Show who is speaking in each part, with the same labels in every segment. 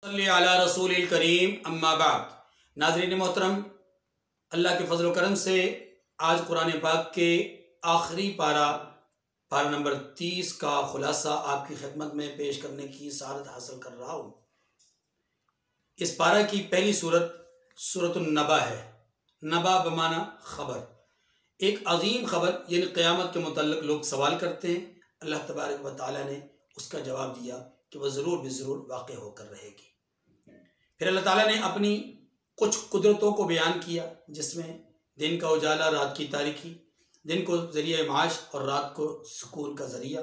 Speaker 1: सल्ली अला रसूलिल करीम अम्मा बाद। नाज़रीन मोहतरम, अल्लाह के फजल करम से आज कुरान पाक के आखिरी पारा नंबर 30 का खुलासा आपकी खिदमत में पेश करने की सआदत हासिल कर रहा हूँ। इस पारा की पहली सूरतुन नबा है। नबा बमाना खबर। एक अजीम खबर यानी क़यामत के मुतल्लिक़ लोग सवाल करते हैं। अल्लाह तबारक व तआला ने उसका जवाब दिया कि वह ज़रूर ज़रूर वाक़ होकर रहेगी। फिर अल्लाह ताला ने अपनी कुछ कुदरतों को बयान किया, जिसमें दिन का उजाला, रात की तारीकी, दिन को ज़रिया माश और रात को सुकून का ज़रिया,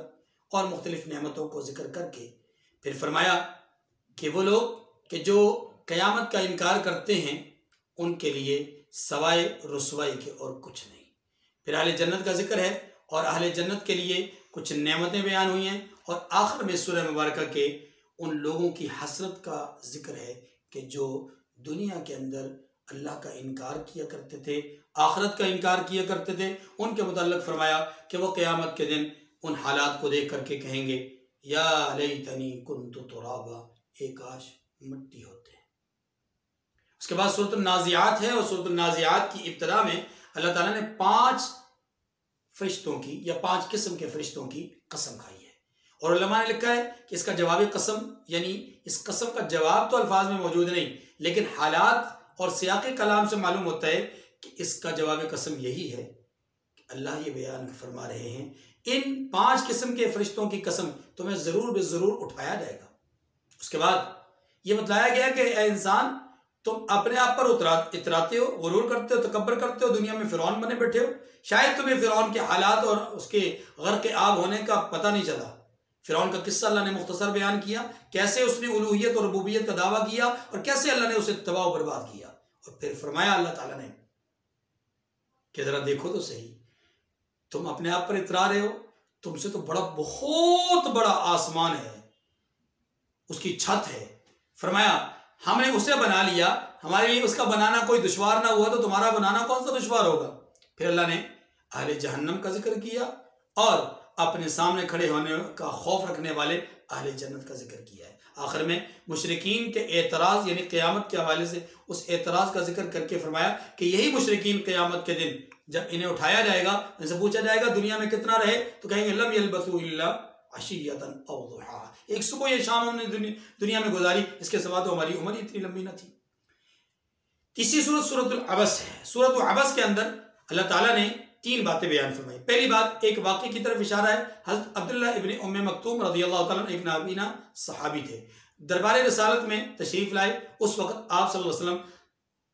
Speaker 1: और मुख्तलिफ़ नेमतों को ज़िक्र करके फिर फरमाया कि वो लोग कि जो क़यामत का इनकार करते हैं उनके लिए सवाए रुसवाई के और कुछ नहीं। फिर अहले जन्नत का जिक्र है और अहले जन्नत के लिए कुछ नेमतें बयान हुई हैं, और आखिर में सूरह मुबारक के उन लोगों की हसरत का जिक्र है कि जो दुनिया के अंदर अल्लाह का इनकार किया करते थे, आखिरत का इनकार किया करते थे। उनके मुतल्लिक़ फरमाया कि वो क़यामत के दिन उन हालात को देख करके कहेंगे, या लैतनी कुन्तु तुराबा, काश मिट्टी होते। उसके बाद सूरत नाज़ियात है, और सूरत नाज़ियात की इब्तिदा में अल्लाह ताला ने 5 फरिश्तों की या 5 किस्म के फरिश्तों की कसम खाई है। और उलमा ने लिखा है कि इसका जवाब कसम, यानी इस कसम का जवाब तो अल्फाज में मौजूद नहीं, लेकिन हालात और सियाक़े कलाम से मालूम होता है कि इसका जवाब कसम यही है कि अल्लाह ये बयान फरमा रहे हैं, इन 5 किस्म के फरिश्तों की कसम तुम्हें ज़रूर ज़रूर उठाया जाएगा। उसके बाद ये बताया गया कि ए इंसान, तुम अपने आप पर इतराते हो, गुरूर करते हो, तकब्बर करते हो, दुनिया में फ़िरौन बने बैठे हो। शायद तुम्हें फ़िरौन के हालात और उसके गर्क़ आब होने का पता नहीं चला। फ़िरौन का किस्सा अल्लाह ने मुख्तसर बयान किया, कैसे उसने उलूहियत और रुबूबियत का दावा किया और कैसे अल्लाह ने उसे तबाह बर्बाद किया। और फिर फरमाया अल्लाह ताला ने कि ज़रा देखो तो सही, तुम अपने आप पर इतरा रहे हो, तुमसे तो बहुत बड़ा आसमान है, उसकी छत है। फरमाया हमने उसे बना लिया, हमारे लिए उसका बनाना कोई दुश्वार ना हुआ तो तुम्हारा बनाना कौन सा दुश्वार होगा। फिर अल्लाह ने अहले जहन्नम का जिक्र किया और अपने सामने खड़े होने का खौफ रखने वाले अहले जन्नत का जिक्र किया है। आखिर में मुशरिकीन के एतराज़ यानी क़यामत के हवाले से उस एतराज़ का जिक्र करके फरमाया कि यही मुशरिकीन क़यामत के दिन जब इन्हें उठाया जाएगा, इनसे पूछा जाएगा दुनिया में कितना रहे, तो कहेंगे लम यल्बसू इल्ला अशियतन औ दुहा, एक सुबह या शाम हमने दुनिया में गुजारी, इसके सिवा तो हमारी उम्र इतनी लंबी न थी। तीसरी सूरत सूरतुल अबस है। सूरतुल अबस के अंदर अल्लाह ताला ने 3 बातें बयान फरमाई। पहली बात एक वाक़े की तरफ इशारा है। हज़रत अब्दुल्ला इब्न उम्मे मक्तूम रज़ियल्लाहु ताला एक नाबीना सहाबी थे, दरबार रिसालत में तशरीफ़ लाए। उस वक़्त आप सल्लल्लाहु अलैहि वसल्लम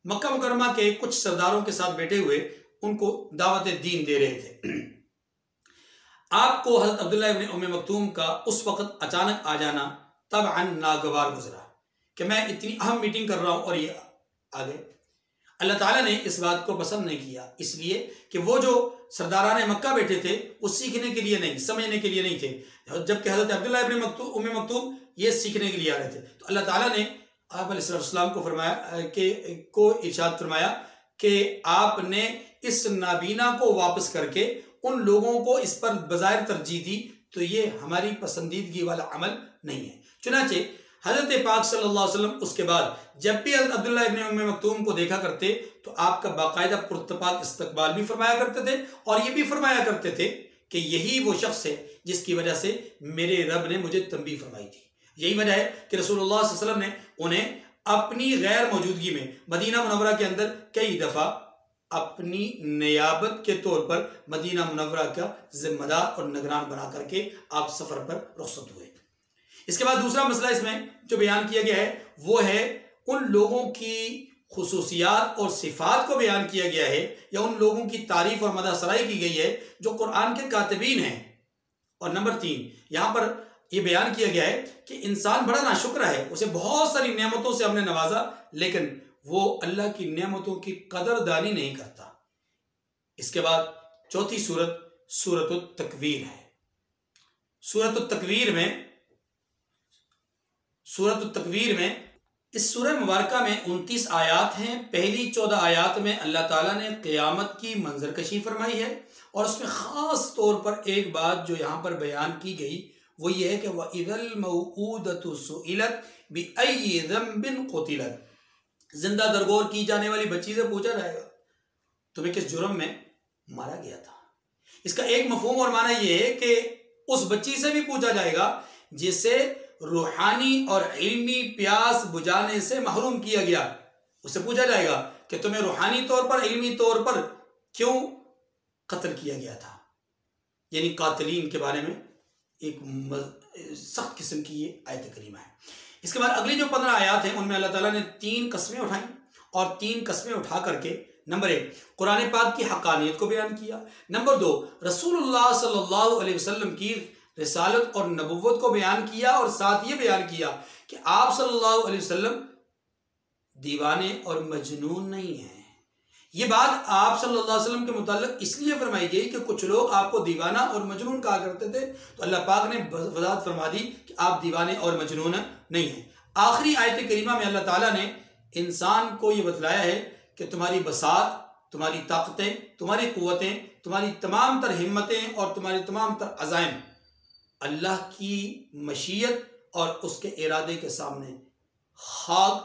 Speaker 1: मक्का मुकरमा के कुछ सरदारों के साथ बैठे हुए उनको दावत दीन दे रहे थे। आपको हज़रत अब्दुल्ला इब्न उम्मे मक्तूम का उस वक़्त अचानक आ जाना तबअन नागवार गुजरा कि मैं इतनी अहम मीटिंग कर रहा हूँ और ये आ गए। अल्लाह ताला ने इस बात को पसंद नहीं किया, इसलिए कि वो जो सरदारान मक्का बैठे थे वो सीखने के लिए नहीं, समझने के लिए नहीं थे, जबकि हज़रत अब्दुल्ला इब्न उम्मे मक्तूम ये सीखने के लिए आ रहे थे। तो अल्लाह ताला ने आप अलैहिस्सलाम को फरमाया कि इरशाद फरमाया कि आपने इस नाबीना को वापस करके उन लोगों को इस पर बज़ाहिर तरजीह दी, तो ये हमारी पसंदीदगी वाला अमल नहीं है। चुनाचे हज़रत पाक सल्लल्लाहु अलैहि वसल्लम उसके बाद जब भी हज़रत अब्दुल्ला इब्न उम्मे मक्तूम को देखा करते तो आपका बाकायदा पुरतपाक इस्तकबाल भी फरमाया करते थे, और ये भी फरमाया करते थे कि यही वो शख्स है जिसकी वजह से मेरे रब ने मुझे तंबीह फरमाई थी। यही वजह है कि रसूलुल्लाह सल्लल्लाहु अलैहि वसल्लम ने उन्हें अपनी गैर मौजूदगी में मदीना मुनव्वरा के अंदर कई दफ़ा अपनी नियाबत के तौर पर मदीना मुनव्वरा का जिम्मेदार और निगरान बना करके आप सफ़र पर रुखसत हुए। इसके बाद दूसरा मसला इसमें जो बयान किया गया है वो है उन लोगों की खुसूसियात और सिफात को बयान किया गया है, या उन लोगों की तारीफ और मदहसराई की गई है जो कुरान के कातिबीन हैं। और नंबर 3 यहाँ पर यह बयान किया गया है कि इंसान बड़ा नाशुक्र है, उसे बहुत सारी नेमतों से हमने नवाजा, लेकिन वो अल्लाह की नेमतों की कदरदानी नहीं करता। इसके बाद चौथी सूरत सूरतुत तकवीर है। सूरतुत तकवीर में इस सूरह मुबारका में 29 आयात हैं। पहली 14 आयात में अल्लाह ताला ने क़यामत की मंजरकशी फरमाई है, और उसमें ख़ास तौर पर एक बात जो यहाँ पर बयान की गई वो ये है कि वइज़ल मौऊदतु सुइलत, बिअय्यि ज़ंबिन क़ुतिलत, जिंदा दरगोर की जाने वाली बच्ची से पूछा जाएगा तुम्हें किस जुर्म में मारा गया था। इसका एक मफहूम और माना यह है कि उस बच्ची से भी पूछा जाएगा जिसे रूहानी और इल्मी प्यास बुझाने से महरूम किया गया। उससे पूछा जाएगा कि तुम्हें रूहानी तौर पर, इल्मी तौर पर क्यों कत्ल किया गया था। यानी कातिलीन के बारे में एक सख्त किस्म की ये आयत करीमा है। इसके बाद अगली जो 15 आयात हैं उनमें अल्लाह ताला ने 3 कस्में उठाई और 3 कस्में उठा करके नंबर 1 कुरान पाक की हक़ानियत को बयान किया, नंबर 2 रसूलुल्लाह सल्लल्लाहु अलैहि वसल्लम की रिसालत और नबुव्वत को बयान किया और साथ ये बयान किया कि आप सल्लल्लाहु अलैहि वसल्लम दीवाने और मजनून नहीं हैं। ये बात आप सल्लल्लाहु अलैहि वसल्लम के मुताल्लिक इसलिए फरमाई गई कि कुछ लोग आपको दीवाना और मजनून कहा करते थे, तो अल्लाह पाक ने वज़ाहत फरमा दी कि आप दीवाने और मजनून नहीं हैं। आखिरी आयत करीमा में अल्लाह ताला ने इंसान को ये बतलाया है कि तुम्हारी बसात, तुम्हारी ताकतें, तुम्हारी क़ुव्वतें, तुम्हारी तमाम तर हिम्मतें और तुम्हारी तमाम तर अज़ाइम अल्लाह की मशीयत और उसके इरादे के सामने खाक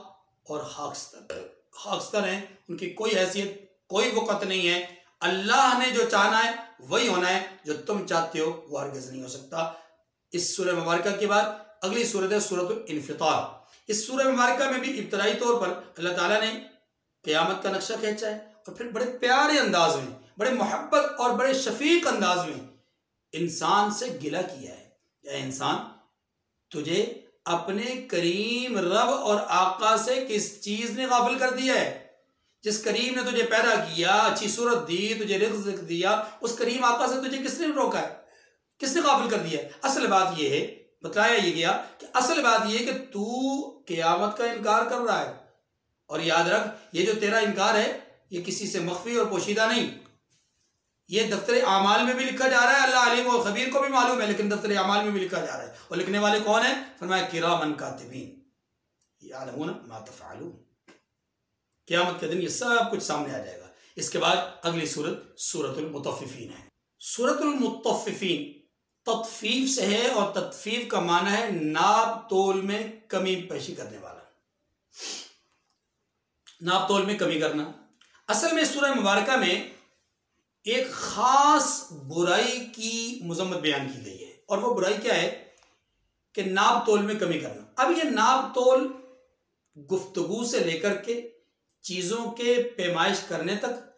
Speaker 1: और खाकस्तर हैं। उनकी कोई हैसियत, कोई वक़्त नहीं है। अल्लाह ने जो चाहना है वही होना है, जो तुम चाहते हो वो हरगिज़ नहीं हो सकता। इस सूरह मुबारका के बाद अगली सूरत है सूरतुल इन्फितार। इस सूरह मुबारका में भी इब्तदाई तौर पर अल्लाह ताला ने क़यामत का नक्शा खींचा है और फिर बड़े प्यारे अंदाज में, बड़े मोहब्बत और बड़े शफीक अंदाज में इंसान से गिला किया है। या इंसान, तुझे अपने करीम रब और आका से किस चीज ने गाफिल कर दिया है? जिस करीम ने तुझे पैदा किया, अच्छी सूरत दी, तुझे रिज़्क़ दिया, उस करीम आका से तुझे किसने रोका है? किसने गाफिल कर दिया है? असल बात यह है, बताया ये गया कि असल बात यह है कि तू क़यामत का इनकार कर रहा है। और याद रख, ये जो तेरा इनकार है ये किसी से मख्फी और पोशीदा नहीं, ये दफ्तर आमाल में भी लिखा जा रहा है। अल्लाह अलीम और खबीर को भी मालूम है, लेकिन दफ्तर आमाल में भी लिखा जा रहा है। और लिखने वाले कौन है? फरमाया किरामन कातिबीन यालमून मा तफ़अलून। क़यामत के दिन ये सब कुछ सामने आ जाएगा। इसके बाद अगली सूरत सूरतुल मुतफ़्फ़िफ़ीन है। सूरतुल मुतफ़्फ़िफ़ीन तत्फ़ीफ़ से है और तत्फ़ीफ़ का माना है नाप तोल में कमी पेशी करने वाला, नाप तोल में कमी करना। असल में सूरह मुबारका में एक खास बुराई की मुज़म्मत बयान की गई है और वो बुराई क्या है कि नाप तोल में कमी करना। अब ये नाप तोल गुफ्तगू से लेकर के चीज़ों के पैमाइश करने तक,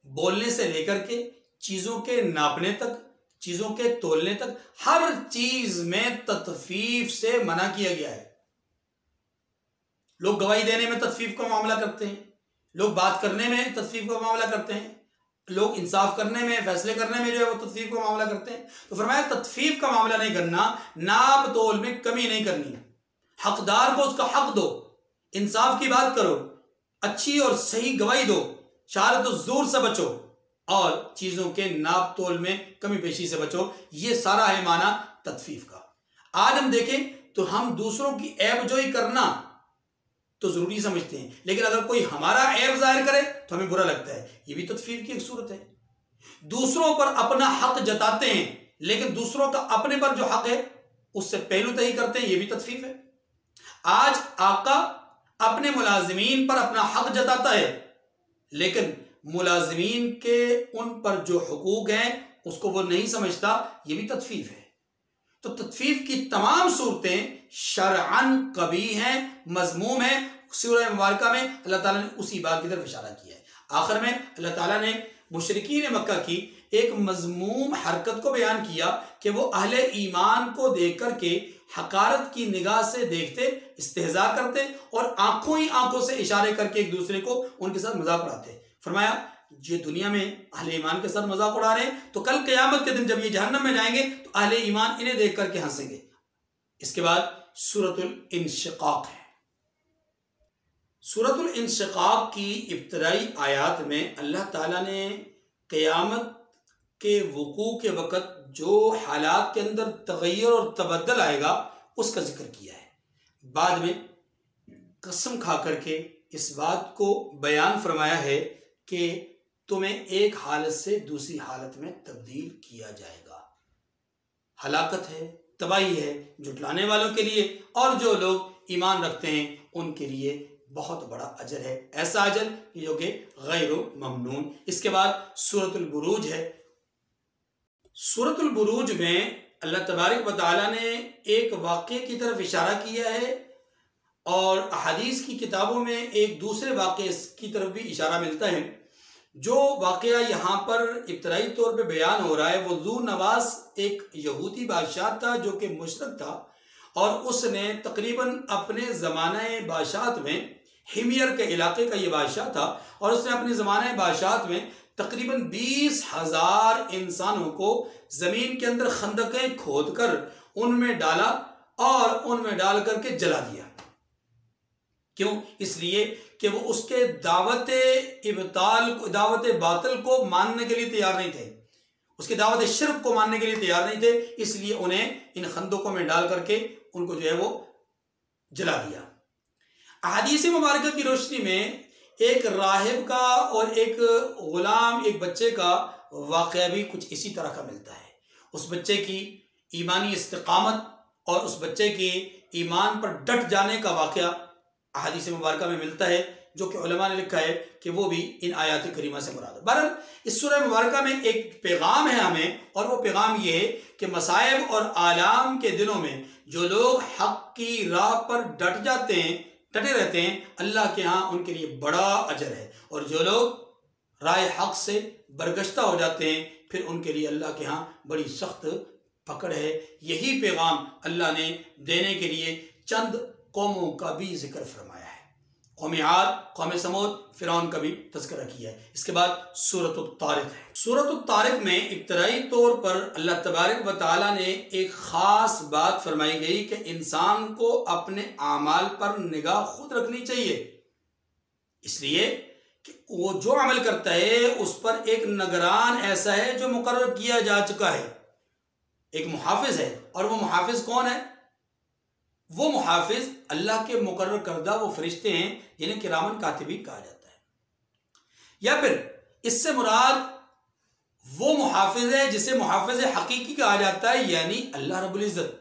Speaker 1: बोलने से लेकर के चीज़ों के नापने तक, चीज़ों के तोलने तक, हर चीज़ में तत्फ़ीफ़ से मना किया गया है। लोग गवाही देने में तत्फ़ीफ़ का मामला करते हैं, लोग बात करने में तत्फ़ीफ़ का मामला करते हैं, लोग इंसाफ करने में, फैसले करने में जो है वो तत्फ़ीफ़ का मामला करते हैं। तो फरमाया तत्फ़ीफ़ का मामला नहीं करना, नाप तोल में कमी नहीं करनी, हकदार को उसका हक दो, इंसाफ की बात करो, अच्छी और सही गवाही दो, शहादत ज़ूर से बचो और चीज़ों के नाप तोल में कमी पेशी से बचो। ये सारा है माना तत्फ़ीफ़ का। आज हम देखें तो हम दूसरों की ऐब जोई करना तो ज़रूरी समझते हैं, लेकिन अगर कोई हमारा ऐब ज़ाहिर करे तो हमें बुरा लगता है। ये भी तत्फ़ीफ़ की एक सूरत है। दूसरों पर अपना हक जताते हैं, लेकिन दूसरों का अपने पर जो हक है उससे पहलू तय करते हैं, ये भी तत्फ़ीफ़ है। आज आका अपने मुलाजिमीन पर अपना हक जताता है, लेकिन मुलाजिमीन के उन पर जो हुकूक हैं उसको वो नहीं समझता, ये भी तत्फ़ीफ़ है। तो तत्फ़ीफ़ की तमाम सूरतें शरअन कबीह हैं, मज़मूम हैं। सूरह मुबारका में अल्लाह ताला ने उसी बात की तरफ इशारा किया है। आखिर में अल्लाह ताला ने मुशरिकीन मक्का की एक मज़मूम हरकत को बयान किया कि वो अहले ईमान को देख करके हकारत की निगाह से देखते, इस्तेहज़ा करते और आंखों ही आंखों से इशारे करके एक दूसरे को उनके साथ मजाक उड़ाते। फरमाया ये दुनिया में अहले ईमान के साथ मजाक उड़ा रहे हैं, तो कल क़यामत के दिन जब ये जहन्नम में जाएंगे तो अहले ईमान इन्हें देख करके हंसेंगे। इसके बाद सूरतुल इंशिक़ाक़ है। सूरतुल इंशिक़ाक़ की इब्तिदाई आयात में अल्लाह ताला ने क़यामत के वक़ू के वक़्त जो हालात के अंदर तग़य्युर और तबद्दुल आएगा उसका जिक्र किया है। बाद में कसम खा करके इस बात को बयान फरमाया है कि तुम्हें एक हालत से दूसरी हालत में तब्दील किया जाएगा। हलाकत है, तबाही है झुटलाने वालों के लिए और जो लोग ईमान रखते हैं उनके लिए बहुत बड़ा अजर है, ऐसा अजर जो कि गैर ममनून। इसके बाद सूरतुल बुरूज है। सूरतुल बुरूज में अल्लाह तबारक व तआला ने एक वाक़े की तरफ इशारा किया है और हदीस की किताबों में एक दूसरे वाक़े की तरफ भी इशारा मिलता है। जो वाक़या यहाँ पर इब्तदाई तौर पे बयान हो रहा है वो ज़ू नवास एक यहूदी बादशाह था जो कि मुशरिक था और उसने तकरीबन अपने ज़माने बादशाहत में, हिमियर के इलाके का ये बादशाह था, और उसने अपने ज़माने बादशाहत में तकरीबन 20,000 इंसानों को ज़मीन के अंदर खंदकें खोद कर उनमें डाला और उनमें डाल करके जला दिया। क्यों? इसलिए कि वो उसके दावत बातिल को मानने के लिए तैयार नहीं थे, उसकी दावत शिर्क को मानने के लिए तैयार नहीं थे, इसलिए उन्हें इन खंदकों में डाल करके उनको जो है वो जला दिया। अहादीस मुबारक की रोशनी में एक राहिब का और एक गुलाम, एक बच्चे का वाक़या भी कुछ इसी तरह का मिलता है। उस बच्चे की ईमानी इस्तिकामत और उस बच्चे के ईमान पर डट जाने का वाक़या अहादीस मुबारक में मिलता है, जो कि उलमा ने लिखा है कि वो भी इन आयात करीमा से मुराद है। बहरहाल इस सूरह मुबारक में एक पैगाम है हमें, और वो पैगाम ये है कि मसाइब और आलाम के दिनों में जो लोग हक की राह पर डटे रहते हैं, अल्लाह के यहाँ उनके लिए बड़ा अजर है, और जो लोग राय हक से बरगश्ता हो जाते हैं फिर उनके लिए अल्लाह के यहाँ बड़ी सख्त पकड़ है। यही पैगाम अल्लाह ने देने के लिए चंद कौमों का भी जिक्र फरमाया है। कौम आद, कौम समूद, फिरौन का भी तज़किरा किया है। इसके बाद सूरतुत तारिक है। सूरतुत तारिक में इब्तदाई तौर पर अल्लाह तबारक व तआला ने एक ख़ास बात फरमाई गई कि इंसान को अपने आमाल पर निगाह खुद रखनी चाहिए, इसलिए कि वो जो अमल करता है उस पर एक निगरान ऐसा है जो मुकर्रर किया जा चुका है, एक मुहाफिज है। और वो मुहाफिज कौन है? वो मुहाफिज अल्लाह के मुकर्रर करदा वो फरिश्ते हैं जिन्हें किरामन कातिबीन कहा जाता है, या फिर इससे मुराद वो मुहाफिज है जिसे मुहाफिज हकीकी कहा जाता है, यानी अल्लाह रब्बुल इज्जत।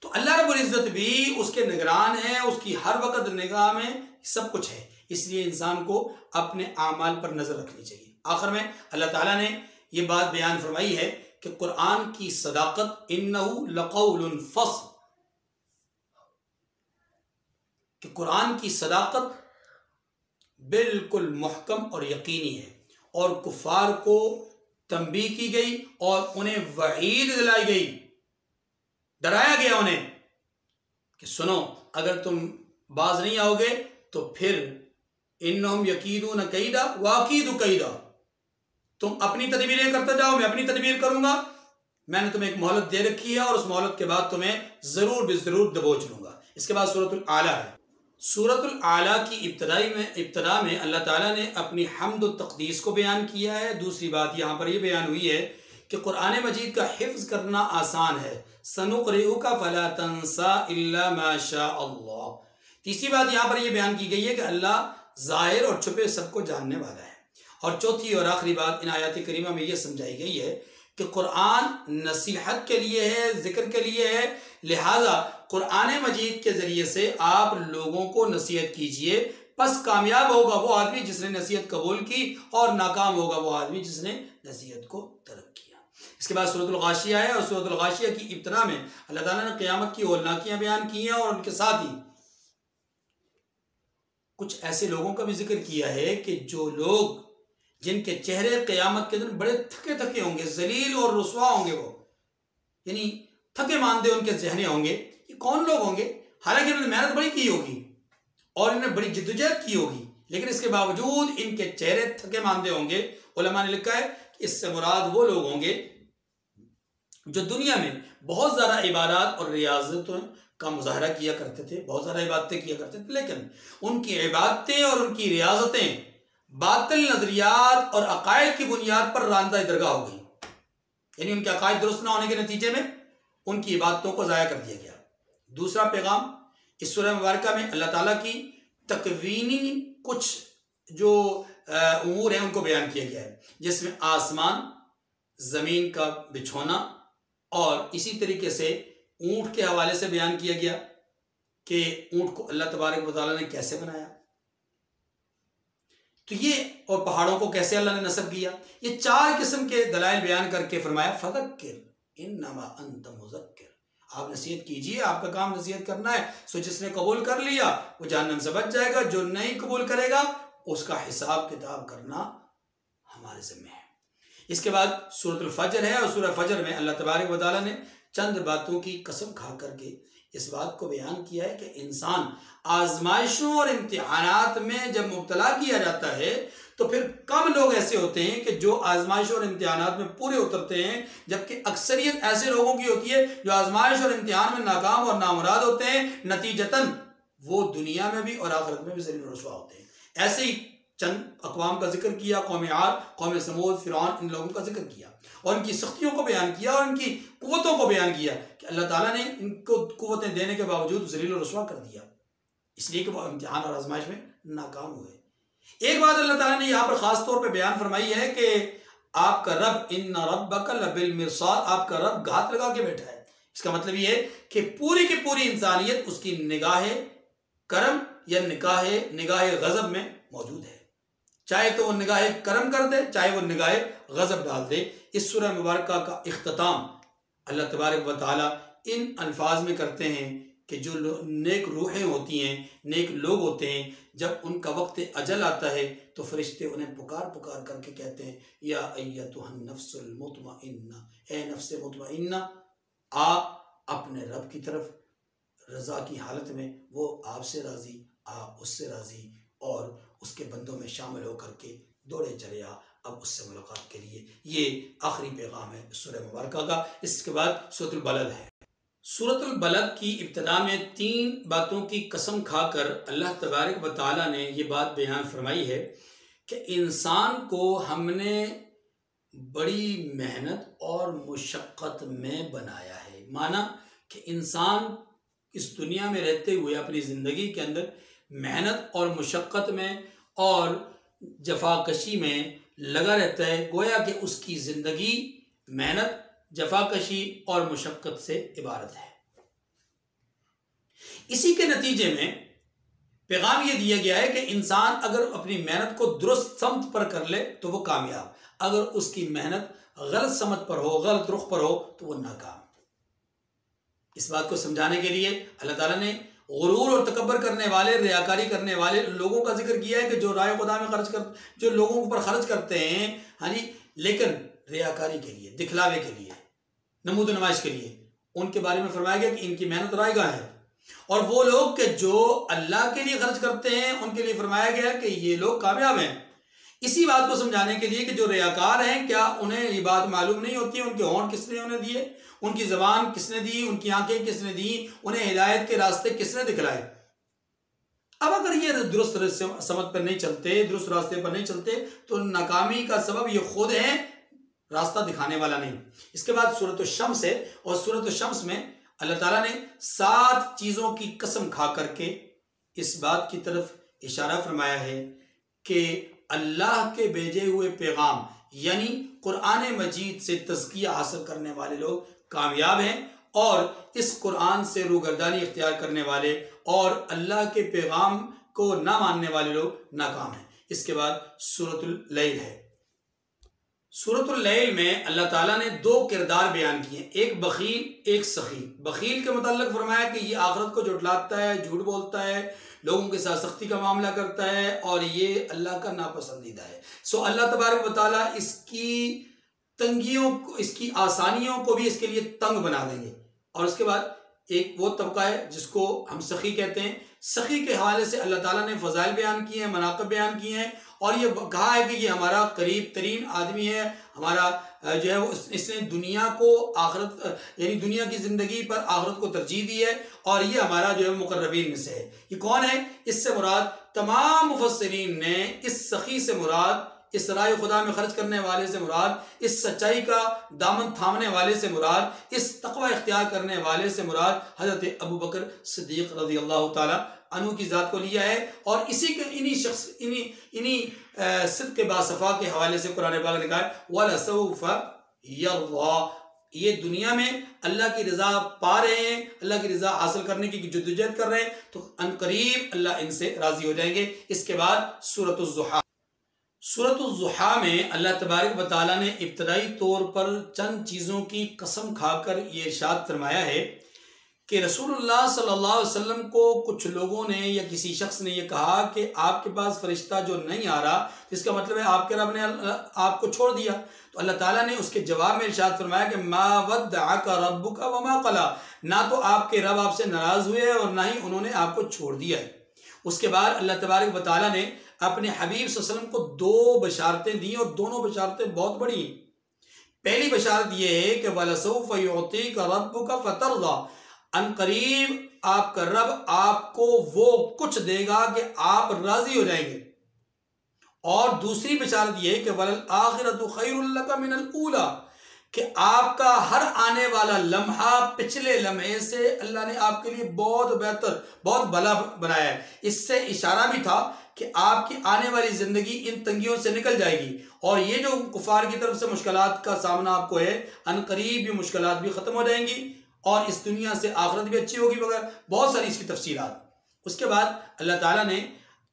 Speaker 1: तो अल्लाह रब्बुल इज्जत भी उसके निगरान है, उसकी हर वक्त निगाह में सब कुछ है, इसलिए इंसान को अपने आमाल पर नजर रखनी चाहिए। आखिर में अल्लाह ताला ने ये बात बयान फरमाई है कि कुरान की सदाकत, इन्नहु लक़ौलुन फ़स्ल, कि कुरान की सदाकत बिल्कुल मुहकम और यकीनी है, और कुफार को तंबीह की गई और उन्हें वईद दिलाई गई, डराया गया उन्हें कि सुनो, अगर तुम बाज नहीं आओगे तो फिर इन्नहुम यकीदून कैदा वाकीदु कैदा, तुम अपनी तदबीरें करते जाओ, मैं अपनी तदबीर करूंगा, मैंने तुम्हें एक मोहलत दे रखी है और उस मोहलत के बाद तुम्हें जरूर बेजरूर दबोच लूंगा। इसके बाद सूरतुल आला है। सूरतुल आला की इब्तदा में अल्लाह ताला ने अपनी हम्द व तक़दीस को बयान किया है। दूसरी बात यहाँ पर यह बयान हुई है कि कुरान मजीद का हिफ्ज़ करना आसान है, सनुक़रिउका फ़ला तंसा इल्ला मा शा अल्लाह। तीसरी बात यहाँ पर यह बयान की गई है कि अल्लाह ज़ाहिर और छुपे सबको जानने वाला है। और चौथी और आखिरी बात इन आयत करीमा में यह समझाई गई है कि कुरान नसीहत के लिए है, जिक्र के लिए है, लिहाजा कुरान मजीद के ज़रिए से आप लोगों को नसीहत कीजिए। बस कामयाब होगा वो आदमी जिसने नसीहत कबूल की, और नाकाम होगा वो आदमी जिसने नसीहत को तर्क किया। इसके बाद सूरतुल गाशिया है, और सूरतुल गाशिया की इब्तिदा में अल्लाह ताला ने क़यामत की होलनाकियाँ बयान की हैं, और उनके साथ ही कुछ ऐसे लोगों का भी जिक्र किया है कि जो लोग, जिनके चेहरे क़यामत के दिन बड़े थके थके होंगे, जलील और रुसवा होंगे, वो यानी थके मानदे उनके चेहरे होंगे। ये कौन लोग होंगे? हालांकि इन्होंने मेहनत बड़ी की होगी और इन्होंने बड़ी जिद्दोजहद की होगी, लेकिन इसके बावजूद इनके चेहरे थके मानदे होंगे। उलमा ने लिखा है कि इससे मुराद वो लोग होंगे जो दुनिया में बहुत ज़्यादा इबादत और रियाजतों का मुजाहरा किया करते थे, बहुत ज़्यादा इबादतें किया करते थे, लेकिन उनकी इबादतें और उनकी रियाजतें बातिल नजरियात और अकायद की बुनियाद पर रांदा दरगाह हो गई, यानी उनके अकायद दुरुस्त ना होने के नतीजे में उनकी इबादतों को ज़ाया कर दिया गया। दूसरा पैगाम इस सूरह मुबारक में अल्लाह ताला की तकवीनी कुछ जो उमूर हैं उनको बयान किया गया है, जिसमें आसमान, ज़मीन का बिछोना, और इसी तरीके से ऊँट के हवाले से बयान किया गया कि ऊंट को अल्लाह तबारक व तआला ने कैसे बनाया, तो ये, और पहाड़ों को कैसे अल्लाह ने नस्ब किया, ये 4 किस्म के दलाइल बयान करके फरमाया फज़क्किर इन्नमा अंत मुज़क्किर, आप नसीहत कीजिए, आपका काम नसीहत करना है। सो जिसने कबूल कर लिया वो जहन्नम से बच जाएगा, जो नहीं कबूल करेगा उसका हिसाब किताब करना हमारे ज़िम्मे है। इसके बाद सूरतुल फजर है, और सूरह फजर में अल्लाह तबारक व तआला ने चंद बातों की कसम खा करके इस बात को बयान किया है कि इंसान आजमाइशों और इम्तिहानात में जब मुब्तला किया जाता है तो फिर कम लोग ऐसे होते हैं कि जो आजमाइश और इम्तिहानात में पूरे उतरते हैं, जबकि अक्सरियत ऐसे लोगों की होती है जो आजमाइश और इम्तिहान में नाकाम और नामुराद होते हैं। नतीजतन वो दुनिया में भी और आखिरत में भी ज़लील और रुसवा होते हैं। ऐसे ही चंद अक़वाम का जिक्र किया, कौम आद, कौम समूद, फ़िरौन, इन लोगों का जिक्र किया और उनकी सख्तियों को बयान किया और उनकी कुव्वतों को बयान किया कि अल्लाह ताला ने इनको कुव्वतें देने के बावजूद ज़लील और रुसवा कर दिया, इसलिए कि वो इम्तिहान और आजमाइश में नाकाम हुए। एक बात अल्लाह ताला ने यहाँ पर ख़ास तौर पे बयान फरमाई है कि आपका रब इन्ना रब्बका लबिल मिरसाद, आपका रब घात लगा के बैठा है। इसका मतलब ये है कि पूरी की पूरी इंसानियत उसकी निगाह करम या निगाह गज़ब में मौजूद है, चाहे तो वो निगाह करम कर दे, चाहे वो निगाह गज़ब डाल दे। इस सूरह मुबारक का इख्तिताम अल्लाह तबारक व तआला इन अल्फाज में करते हैं कि जो नेक रूहें होती हैं, नेक लोग होते हैं, जब उनका वक्त अजल आता है तो फरिश्ते उन्हें पुकार पुकार करके कहते हैं या अय्यतुहन नफ्सुल मुतमइन्ना, ए नफ्स मुतमइन्ना, आ अपने रब की तरफ रज़ा की हालत में, वो आपसे राज़ी, आप उससे राज़ी, और उसके बंदों में शामिल होकर के दौड़े चले आ अब उससे मुलाकात के लिए। ये आखिरी पैगाम है सूरह मुबारक का। इसके बाद सूरतुल बलद है। सूरतुल बलद की इब्तिदा में 3 बातों की कसम खाकर अल्लाह तबारक व तआला ने ये बात बयान फरमाई है कि इंसान को हमने बड़ी मेहनत और मुशक्क़त में बनाया है। माना कि इंसान इस दुनिया में रहते हुए अपनी ज़िंदगी के अंदर मेहनत और मुशक्क़त में और जफाकशी में लगा रहता है, गोया कि उसकी ज़िंदगी मेहनत, जफाकशी और मुशक्क़त से इबारत है। इसी के नतीजे में पैगाम ये दिया गया है कि इंसान अगर अपनी मेहनत को दुरुस्त समत पर कर ले तो वो कामयाब, अगर उसकी मेहनत गलत समत पर हो, गलत रुख पर हो तो वो नाकाम। इस बात को समझाने के लिए अल्लाह ताला ने गुरूर और तकब्बर करने वाले, रियाकारी करने वाले लोगों का जिक्र किया है कि जो राय खुदा में खर्च कर, जो लोगों के ऊपर खर्च करते हैं, हाँ जी, लेकिन रियाकारी के लिए, दिखलावे के लिए, नमूद नुमाइश के लिए, उनके बारे में फरमाया गया कि इनकी मेहनत रायगाह है। और वो लोग के जो अल्लाह के लिए खर्च करते हैं उनके लिए फरमाया गया कि ये लोग कामयाब हैं। इसी बात को समझाने के लिए कि जो रियाकार हैं, क्या उन्हें ये बात मालूम नहीं होती है उनके होंठ किसने उन्हें दिए, उनकी ज़बान किसने दी, उनकी आंखें किसने दी, उन्हें हिदायत के रास्ते किसने दिखलाए। अब अगर ये दुरुस्त समझ पर नहीं चलते, दुरुस्त रास्ते पर नहीं चलते, तो नाकामी का सबब ये खुद है, रास्ता दिखाने वाला नहीं। इसके बाद सूरत शम्स है, और सूरत शम्स में अल्लाह ताला ने 7 चीज़ों की कसम खा करके इस बात की तरफ इशारा फरमाया है कि अल्लाह के भेजे हुए पैगाम यानी कुरान मजीद से तज़किया हासिल करने वाले लोग कामयाब हैं, और इस कुरान से रूगर्दानी इख्तियार करने वाले और अल्लाह के पैगाम को ना मानने वाले लोग नाकाम हैं। इसके बाद सूरतुल लैल है। सूरतुल लैल में अल्लाह ताला ने 2 किरदार बयान किए, एक बखील, एक सखी। बखील के मुताल्लिक़ फरमाया कि ये आखिरत को झुठलाता है, झूठ बोलता है, लोगों के साथ सख्ती का मामला करता है, और ये अल्लाह का नापसंदीदा है। सो अल्लाह तबारक व तआला इसकी तंगियों को, इसकी आसानियों को भी इसके लिए तंग बना देंगे। और उसके बाद एक वो तबका है जिसको हम सखी कहते हैं। सखी के हवाले से अल्लाह ताला ने फ़ज़ाइल बयान किए हैं, मनाक़िब बयान किए हैं, और ये कहा है कि ये हमारा करीब तरीन आदमी है, हमारा जो है वो इसने दुनिया को आखिरत यानी दुनिया की ज़िंदगी पर आखिरत को तरजीह दी है, और ये हमारा जो है मुक़र्रबीन में से है। ये कौन है? इससे मुराद तमाम मुफस्सिरीन ने इस सखी से मुराद, इस राय खुदा में खर्च करने वाले से मुराद, इस सच्चाई का दामन थामने वाले से मुराद, इस तक़वा इख्तियार करने वाले से मुराद हज़रत अबू बकर सिद्दीक़ रज़ियल्लाहु ताला अन्हु की ज़ात को लिया है। और इसी के इन्हीं सिद्क़ बासफ़ा के हवाले से कुरान पाक ने कहा वलसौफ़ यर्ज़ा, ये दुनिया में अल्लाह की रज़ा पा रहे हैं, अल्लाह की रज़ा हासिल करने की जद्दोजहद कर रहे हैं, तो अनकरीब अल्लाह इनसे राज़ी हो जाएंगे। इसके बाद सूरतुज़ ज़ुहा। सूरतुज़ ज़ुहा में अल्लाह तबारक व तआला ने इब्तदाई तौर पर चंद चीज़ों की कसम खाकर ये इरशाद फरमाया है कि रसूलुल्लाह सल्लल्लाहु अलैहि वसल्लम को कुछ लोगों ने या किसी शख्स ने यह कहा कि आपके पास फरिश्ता जो नहीं आ रहा, इसका मतलब है आपके रब ने आपको छोड़ दिया। तो अल्लाह ताला ने उसके जवाब में इरशाद फरमाया कि मा वद्दअका रब्बुका वमा क़ला, ना तो आपके रब आपसे नाराज़ हुए और ना ही उन्होंने आपको छोड़ दिया है। उसके बाद अल्लाह तबारक व तआला ने अपने हबीब सल्लल्लाहु अलैहि वसल्लम को दो बशारतें दी और दोनों बशारतें बहुत बड़ी। पहली बशारत यह है कि वलसौफ़ युअतीका रब्बुका फतरज़ा, अनकरीब आपका रब आपको वो कुछ देगा कि आप राजी हो जाएंगे। और दूसरी बशारत यह है कि वलल आखिरतु खैरुल लका मिनल ऊला, कि आपका हर आने वाला लम्हा पिछले लम्हे से अल्लाह ने आपके लिए बहुत बेहतर, बहुत भला बनाया है। इससे इशारा भी था कि आपकी आने वाली ज़िंदगी इन तंगियों से निकल जाएगी और ये जो कुफार की तरफ से मुश्किलात का सामना आपको है, अनकरीब ये मुश्किलात भी ख़त्म हो जाएंगी और इस दुनिया से आखिरत भी अच्छी होगी। वगैरह बहुत सारी इसकी तफसीलात। उसके बाद अल्लाह ताला ने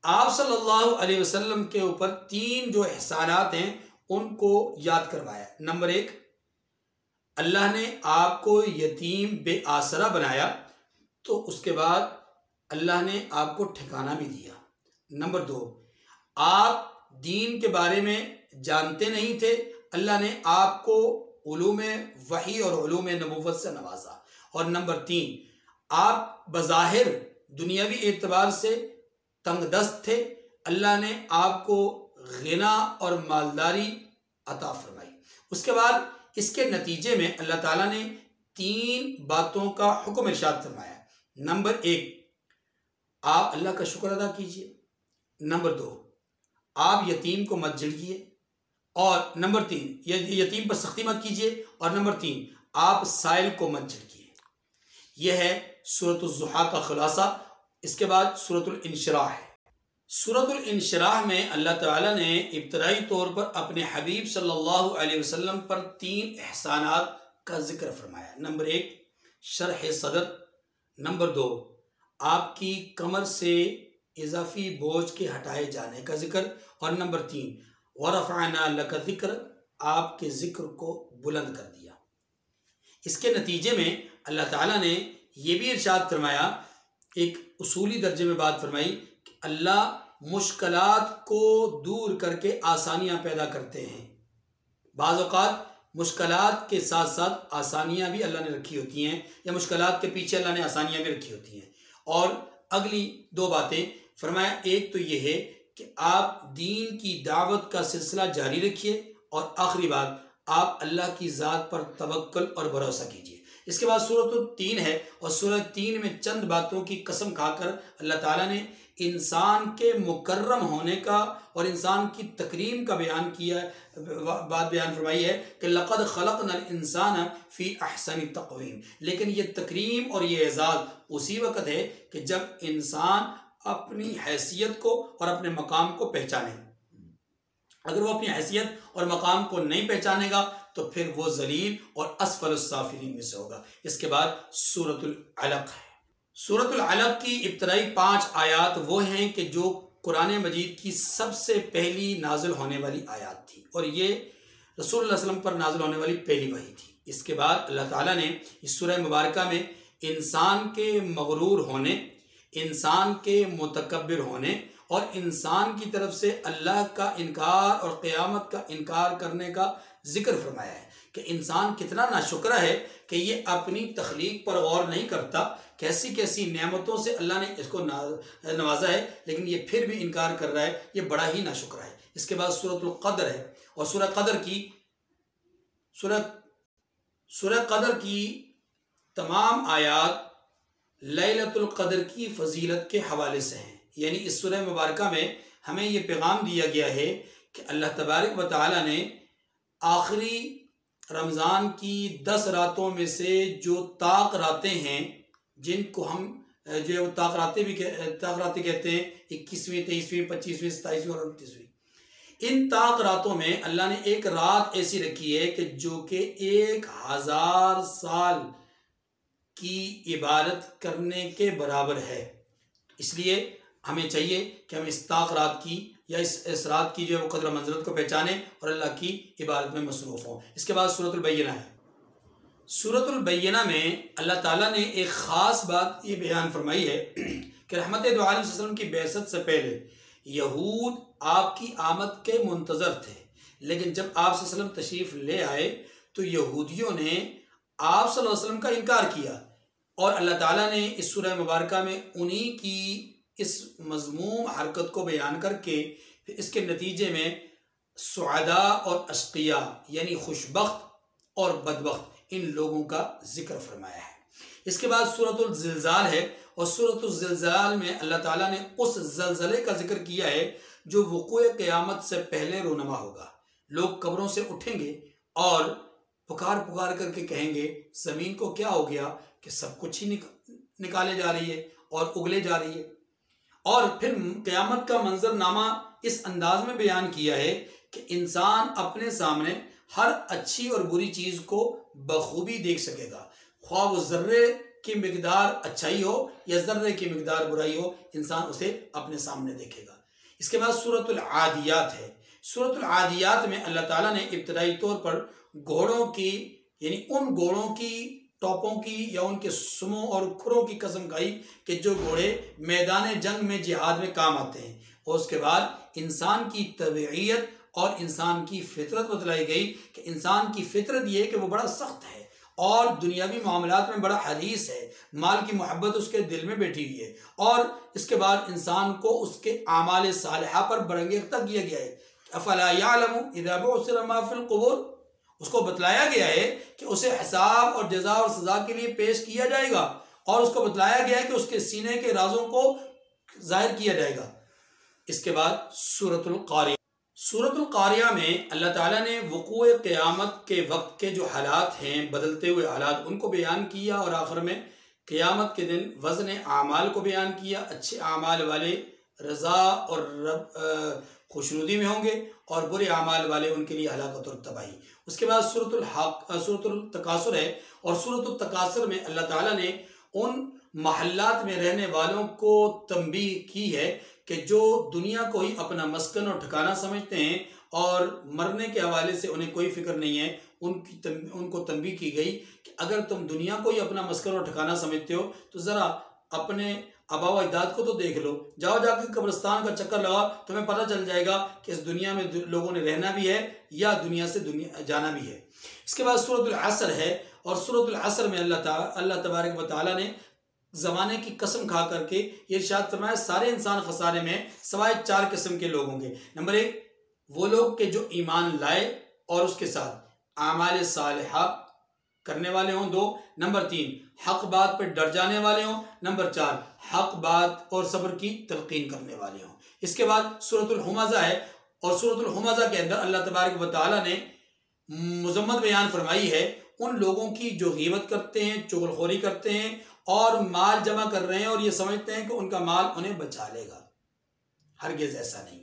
Speaker 1: आप सल्लल्लाहु अलैहि वसल्लम के ऊपर तीन जो एहसानात हैं उनको याद करवाया। नंबर एक, अल्लाह ने आपको यतीम बेआसरा बनाया, तो उसके बाद अल्लाह ने आपको ठिकाना भी दिया। नंबर दो, आप दीन के बारे में जानते नहीं थे, अल्लाह ने आपको उलूम वही और उलूम नबुव्वत से नवाजा। और नंबर तीन, आप बज़ाहिर दुनियावी एतबार से तंगदस्त थे, अल्लाह ने आपको गिना और मालदारी अता फरमाई। उसके बाद इसके नतीजे में अल्लाह ताला ने तीन बातों का हुक्म इरशाद फरमाया। नंबर एक, आप अल्लाह का शुक्र अदा कीजिए। नंबर दो, आप यतीम को मत झिड़किए। और नंबर तीन, यतीम पर सख्ती मत कीजिए। और नंबर तीन, आप साइल को मत झिड़किए। यह है सूरतुज़ ज़ुहा का खुलासा। इसके बाद सूरतुल इंशिराह है। सूरतुल इंशिराह में अल्लाह ताला ने इब्तदाई तौर पर अपने हबीब सल्लल्लाहु अलैहि वसल्लम पर तीन एहसानात का जिक्र फरमाया। नंबर एक, शरह सदर। नंबर दो, आपकी कमर से इजाफी बोझ के हटाए जाने का जिक्र। और नंबर तीन, वरफ़अना लका ज़िक्र, आपके जिक्र को बुलंद कर दिया। इसके नतीजे में अल्लाह ताला ने यह भी इरशाद फरमाया, एक उसूली दर्जे में बात फरमाई कि अल्लाह मुश्किलात को दूर करके आसानियाँ पैदा करते हैं। बाज़ औक़ात मुश्किलात के साथ साथ आसानियाँ भी अल्लाह ने रखी होती हैं, या मुश्किलात के पीछे अल्लाह ने आसानियाँ भी रखी होती हैं। और अगली दो बातें फरमाया, एक तो ये है कि आप दीन की दावत का सिलसिला जारी रखिए, और आखिरी बात, आप अल्लाह की ज़ात पर तवक्कुल और भरोसा कीजिए। इसके बाद सूरत 3 है, और सूरत 3 में चंद बातों की कसम खाकर अल्लाह ताला ने इंसान के मुकर्रम होने का और इंसान की तकरीम का बयान किया, बात बयान फरमाई है कि लक़द ख़लक़नल इंसान फ़ी अहसनि तक़वीम। लेकिन ये तकरीम और ये एज़ाज़ उसी वक़्त है कि जब इंसान अपनी हैसियत को और अपने मकाम को पहचाने। अगर वो अपनी हैसियत और मकाम को नहीं पहचानेगा तो फिर वो ज़लील और अस्फलुस साफिलीन में से होगा। इसके बाद सूरतुल अलक़ है। सूरतुल अलक़ की इब्तदाई 5 आयात वो हैं कि जो कुरान मजीद की सबसे पहली नाजिल होने वाली आयात थी, और ये रसूलुल्लाह सल्लल्लाहु अलैहि वसल्लम पर नाजिल होने वाली पहली वही थी। इसके बाद अल्लाह ताला ने इस सूरह मुबारका में इंसान के मगरूर होने, इंसान के मुतकब्बिर होने और इंसान की तरफ से अल्लाह का इनकार और क़यामत का इनकार करने का जिक्र फरमाया है कि इंसान कितना नाशुक्र है कि ये अपनी तख्लीक पर गौर नहीं करता, कैसी कैसी नेमतों से अल्लाह ने इसको नवाजा है, लेकिन ये फिर भी इनकार कर रहा है, ये बड़ा ही नाशुक्र है। इसके बाद सूरतुल क़द्र है, और सूरह क़द्र की तमाम आयात लैलतुल क़द्र की फजीलत के हवाले से हैं। यानी इस सूरह मुबारका में हमें ये पैगाम दिया गया है कि अल्लाह तबारक व तआला ने आखिरी रमज़ान की 10 रातों में से जो ताक रातें हैं, जिनको हम जो ताक रातें कहते हैं, 21वीं, 23वीं, 25वीं, 27वीं और 29वीं, इन ताक रातों में अल्लाह ने एक रात ऐसी रखी है कि जो कि 1000 साल की इबादत करने के बराबर है। इसलिए हमें चाहिए कि हम इस ताक रात की या इस रात की जो कदर मंज़रत को पहचानें और अल्लाह की इबादत में मसरूफ़ हों। इसके बाद सूरतुल बय्यना है। सूरतुल बय्यना में अल्लाह ताला ने एक ख़ास बात ये बयान फरमाई है कि रहमत दो आलम सल्लल्लाहु अलैहि वसल्लम की बेअसत से पहले यहूद आपकी आमद के मुंतज़र थे, लेकिन जब आप सल्लल्लाहु अलैहि वसल्लम तशरीफ़ ले आए तो यहूदियों ने आप सल्लल्लाहु अलैहि वसल्लम का इनकार किया और अल्लाह ताला ने इस सूरह मुबारका में उन्हीं की इस मज़मूम हरकत को बयान करके फिर इसके नतीजे में सुअदा और अशकिया यानी खुशबख्त और बदबख्त इन लोगों का जिक्र फरमाया है। इसके बाद सूरतुल ज़िलज़ाल है और सूरतुल ज़िलज़ाल में अल्लाह ताला ने उस ज़लज़ले का जिक्र किया है जो वक़ूए क़यामत से पहले रोनमा होगा। लोग कब्रों से उठेंगे और पुकार पुकार करके कहेंगे ज़मीन को क्या हो गया कि सब कुछ ही निकाले जा रही है और उगले जा रही है। और फिर क़यामत का मंजरनामा इस अंदाज में बयान किया है कि इंसान अपने सामने हर अच्छी और बुरी चीज़ को बखूबी देख सकेगा, ख्वाह वो ज़र्रे की मिकदार अच्छाई हो या ज़र्रे की मिकदार बुराई हो, इंसान उसे अपने सामने देखेगा। इसके बाद सूरतुल आदियात है। सूरतुल आदियात में अल्लाह ताला ने इब्तदाई तौर पर घोड़ों की यानी उन घोड़ों की टॉपों की या उनके सुमों और खुरों की कसम खाई कि जो घोड़े मैदान जंग में जिहाद में काम आते हैं, और उसके बाद इंसान की तबीयत और इंसान की फितरत बतलाई गई कि इंसान की फितरत ये है कि वो बड़ा सख्त है और दुनियावी मामलात में बड़ा हरीस है, माल की मोहब्बत उसके दिल में बैठी हुई है। और इसके बाद इंसान को उसके आमाल सालिहा पर बरंगेख्ता किया गया है। अफला यअलमु इज़ा बुअसिरा मा फिल क़ुबूर, उसको बतलाया गया है कि उसे हिसाब और जज़ा और सज़ा के लिए पेश किया जाएगा और उसको बतलाया गया है कि उसके सीने के राजों को जाहिर किया जाएगा। इसके बाद सूरतुल क़ारिया। सूरतुल क़ारिया में अल्लाह ताला ने वक़ूए क़यामत के वक्त के जो हालात हैं, बदलते हुए हालात, उनको बयान किया और आखिर में क़यामत के दिन वज़न आमाल को बयान किया। अच्छे आमाल वाले रज़ा और खुशनुदी में होंगे और बुरे आमाल वाले उनके लिए हलाकत और तबाही। उसके बाद सूरतुल तकासुर है और सूरतुल तकासुर में अल्लाह ताला ने उन महल्लात में रहने वालों को तंबीह की है कि जो दुनिया को ही अपना मस्कन और ठिकाना समझते हैं और मरने के हवाले से उन्हें कोई फिक्र नहीं है, उनको तंबीह की गई कि अगर तुम दुनिया को ही अपना मस्कन और ठिकाना समझते हो तो ज़रा अपने आबा व अजदाद को तो देख लो, जाओ जाकर कब्रिस्तान का चक्कर लगाओ, तुम्हें पता चल जाएगा कि इस दुनिया में लोगों ने रहना भी है या दुनिया से जाना भी है। इसके बाद सूरतुल असर है और सूरतुल असर में अल्लाह तबारक व तआला ने ज़माने की कसम खा करके ये इरशाद फरमाया सारे इंसान खसारे में सवाए 4 किस्म के लोग होंगे। नंबर 1 वो लोग के जो ईमान लाए और उसके साथ आमाल सालिहा करने वाले हों। 2 नंबर 3 हक बात पर डर जाने वाले हों। नंबर 4 हक बात और सब्र की तलकीन करने वाले हों। इसके बाद सूरतुल हुमज़ा है और सूरतुल हुमज़ा के अंदर अल्लाह तबारक व तआला ने मुज़म्मत बयान फरमाई है उन लोगों की जो ग़ीबत करते हैं, चुगलखोरी करते हैं और माल जमा कर रहे हैं और ये समझते हैं कि उनका माल उन्हें बचा लेगा। हरगिज़ ऐसा नहीं।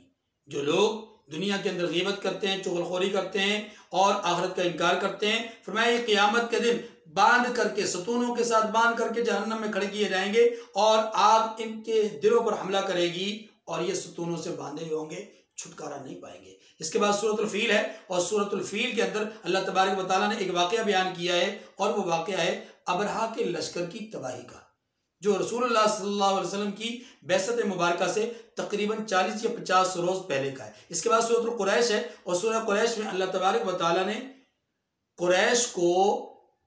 Speaker 1: जो लोग दुनिया के अंदर ग़ीबत करते हैं, चुगलखोरी करते हैं और आखिरत का इनकार करते हैं, फरमाया ये क़यामत के दिन बांध करके सतूनों के साथ बांध करके जहन्नम में खड़े किए जाएंगे और आग इनके दिलों पर हमला करेगी और ये सतूनों से बांधे हुए होंगे, छुटकारा नहीं पाएंगे। इसके बाद सूरतुल फील है और सूरतुल फील के अंदर अल्लाह तबारक व तआला ने एक वाक़या बयान किया है और वो वाक़या है अबरहा के लश्कर की तबाही का, जो रसूलुल्लाह सल्लल्लाहु अलैहि वसल्लम की बेअसत मुबारका से तकरीबन 40 या 50 रोज़ पहले का है। इसके बाद सूरतुल कुरैश है और सूरह कुरैश में अल्लाह तबारक व तआला ने कुरैश को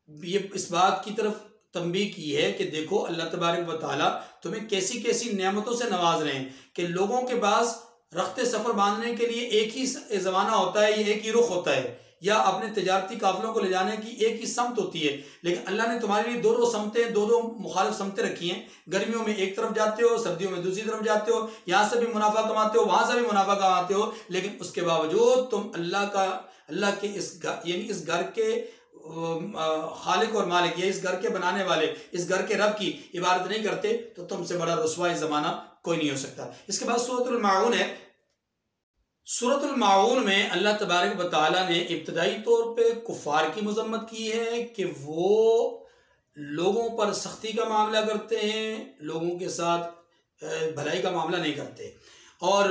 Speaker 1: ये इस बात की तरफ तंबीह की है कि देखो अल्लाह तबारक व तआला तुम्हें कैसी कैसी नेमतों से नवाज रहे हैं कि लोगों के पास रख्ते सफ़र बांधने के लिए एक ही ज़माना होता है, ये एक ही रुख होता है, या अपने तिजारती काफिलों को ले जाने की एक ही समत होती है। लेकिन अल्लाह ने तुम्हारे लिए दो समतें, दो मुखालिफ समतें रखी हैं। गर्मियों में एक तरफ जाते हो, सर्दियों में दूसरी तरफ जाते हो, यहाँ से भी मुनाफा कमाते हो, वहाँ से भी मुनाफा कमाते हो, लेकिन उसके बावजूद तुम अल्लाह के इस घर के खालिक और मालिक या इस घर के बनाने वाले, इस घर के रब की इबादत नहीं करते, तो तुमसे बड़ा रुसवा ज़माना कोई नहीं हो सकता। इसके बाद सूरतुल माऊन है सूरतुल माऊन में अल्लाह तबारक व तआला ने इब्तदाई तौर पे कुफ़ार की मज़म्मत की है कि वो लोगों पर सख्ती का मामला करते हैं, लोगों के साथ भलाई का मामला नहीं करते और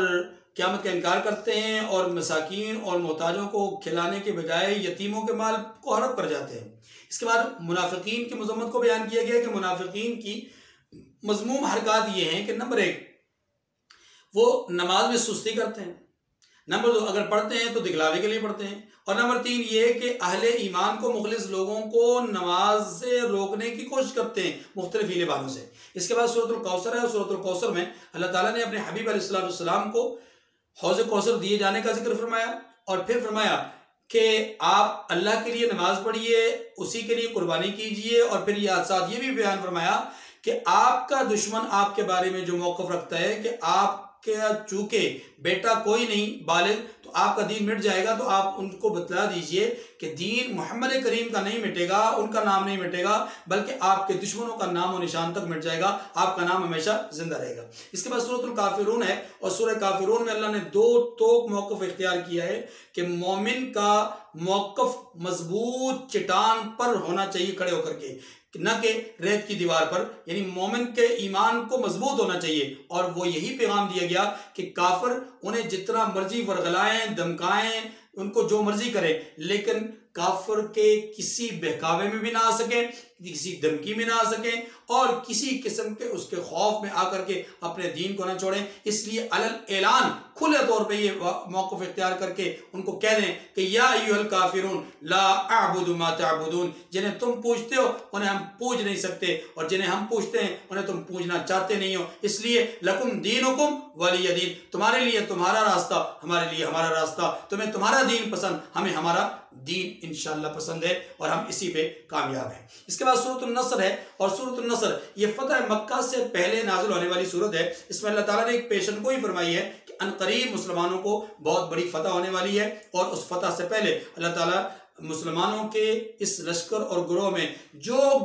Speaker 1: क़यामत का इनकार करते हैं और मसाकीन और मोहताजों को खिलाने के बजाय यतीमों के माल को हड़प कर जाते हैं। इसके बाद मुनाफिकीन की मज़म्मत को बयान किया गया कि मुनाफिकीन की मज़मूम हरकत ये हैं कि नंबर 1 वो नमाज में सुस्ती करते हैं, नंबर 2 अगर पढ़ते हैं तो दिखलावे के लिए पढ़ते हैं, और नंबर 3 ये कि अहले ईमान को मुखलिस लोगों को नमाज से रोकने की कोशिश करते हैं मुख्तलिफ हीले बानों से। इसके बाद सूरतुल कौसर है और सूरतुल कौसर में अल्लाह ताला ने अपने हबीब अलैहिस्सलाम को हौज़ कौसर दिए जाने का जिक्र फरमाया और फिर फरमाया कि आप अल्लाह के लिए नमाज पढ़िए, उसी के लिए कुर्बानी कीजिए, और फिर ये साथ ये भी बयान फरमाया कि आपका दुश्मन आपके बारे में जो मौक़िफ़ रखता है कि आप चूंकि बेटा कोई नहीं बालिग तो आपका दीन मिट जाएगा, तो आप उनको बतला दीजिए कि दीन मोहम्मद करीम का नहीं मिटेगा, उनका नाम नहीं मिटेगा, बल्कि आपके दुश्मनों का नाम और निशान तक मिट जाएगा, आपका नाम हमेशा जिंदा रहेगा। इसके बाद सूरतुल काफिरून है और सूरह काफिरून में अल्लाह ने 2 तोक मौक़िफ़ इख्तियार किया है कि मोमिन का मौक़िफ़ मजबूत चट्टान पर होना चाहिए खड़े होकर के, न कि रेत की दीवार पर, यानी मोमिन के ईमान को मजबूत होना चाहिए। और वो यही पैगाम दिया गया कि काफिर उन्हें जितना मर्जी वर्गलाएं, धमकाएं, उनको जो मर्जी करें, लेकिन काफिर के किसी बहकावे में भी ना आ सके, किसी धमकी में ना आ सके और किसी किस्म के उसके खौफ में आकर के अपने दीन को ना छोड़ें। इसलिए अलल ऐलान खुले तौर पे ये मौक़िफ़ इख्तियार करके उनको कह दें कि या अय्युहल काफिरून ला अअबुदु मा तअबुदून, जिन्हें तुम पूजते हो उन्हें हम पूज नहीं सकते, और जिन्हें हम पूजते हैं उन्हें तुम पूजना चाहते नहीं हो। इसलिए लकुम दीनुकुम वलिय दीन, तुम्हारे लिए तुम्हारा रास्ता, हमारे लिए हमारा रास्ता, तुम्हें तुम्हारा दीन पसंद, हमें हमारा दीन इंशाअल्लाह पसंद है और हम इसी पे कामयाब हैं। इसके बाद सूरतुन नस्र है और सूरतुन नस्र ये फतह मक्का से पहले नाज़िल होने वाली सूरत है। इसमें अल्लाह ताला ने एक पेशन गोई फरमाई है कि अनकरीब मुसलमानों को बहुत बड़ी फतह होने वाली है, और उस फतह से पहले अल्लाह ताला मुसलमानों के इस लश्कर और गुरोह में जो